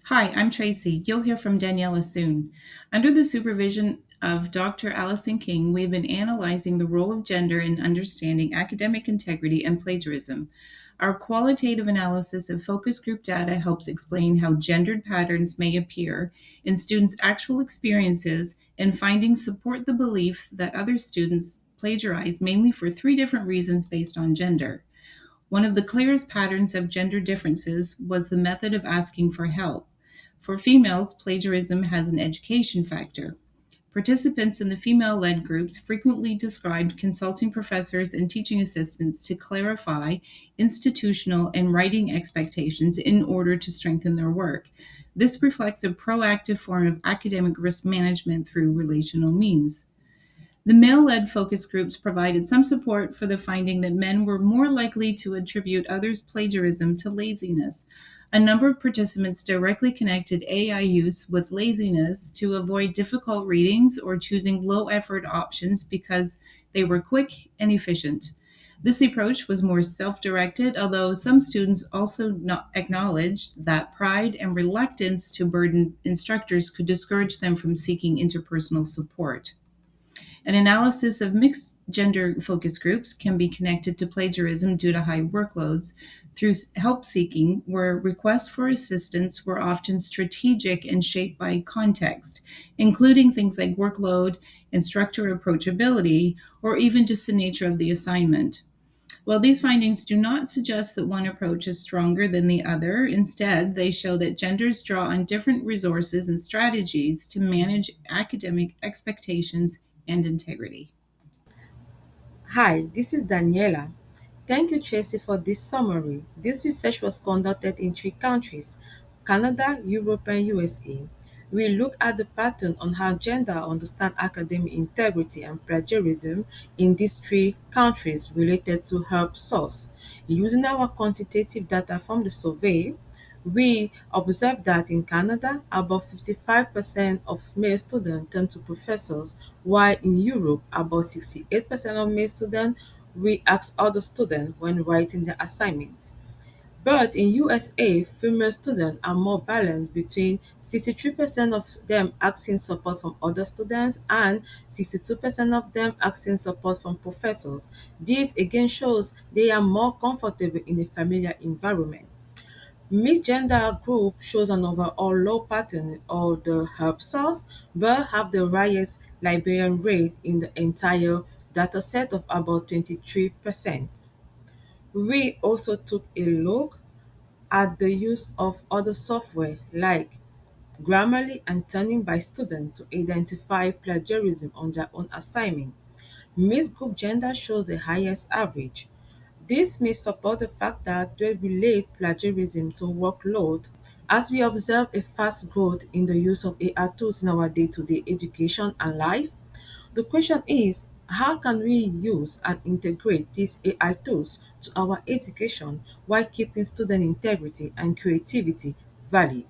Hi, I'm Tracey. You'll hear from Daniella soon. Under the supervision of Dr. Alyson King, we've been analyzing the role of gender in understanding academic integrity and plagiarism. Our qualitative analysis of focus group data helps explain how gendered patterns may appear in students' actual experiences, and findings support the belief that other students plagiarize mainly for three different reasons based on gender. One of the clearest patterns of gender differences was the method of asking for help. For females, plagiarism has an education factor. Participants in the female led groups frequently described consulting professors and teaching assistants to clarify institutional and writing expectations in order to strengthen their work. This reflects a proactive form of academic risk management through relational means. The male led focus groups provided some support for the finding that men were more likely to attribute others' plagiarism to laziness. A number of participants directly connected AI use with laziness to avoid difficult readings or choosing low effort options because they were quick and efficient. This approach was more self directed, although some students also acknowledged that pride and reluctance to burden instructors could discourage them from seeking interpersonal support. An analysis of mixed gender focus groups can be connected to plagiarism due to high workloads through help seeking, where requests for assistance were often strategic and shaped by context, including things like workload, instructor approachability, or even just the nature of the assignment. While these findings do not suggest that one approach is stronger than the other, instead, they show that genders draw on different resources and strategies to manage academic expectations and integrity. Hi, this is Daniela. Thank you, Tracy, for this summary. This research was conducted in three countries: Canada, Europe, and USA. We look at the pattern on how gender understand academic integrity and plagiarism in these three countries related to help source. Using our quantitative data from the survey, we observed that in Canada, about 55% of male students turn to professors, while in Europe, about 68% of male students we ask other students when writing their assignments. But in USA, female students are more balanced between 63% of them asking support from other students and 62% of them asking support from professors. This again shows they are more comfortable in a familiar environment. Mixed-gender group shows an overall low pattern of the help source, but have the highest librarian rate in the entire dataset of about 23%. We also took a look at the use of other software like Grammarly and Turning by students to identify plagiarism on their own assignment. Mixed group gender shows the highest average. This may support the fact that they relate plagiarism to workload, as we observe a fast growth in the use of AI tools in our day-to-day education and life. The question is, how can we use and integrate these AI tools to our education while keeping student integrity and creativity valid?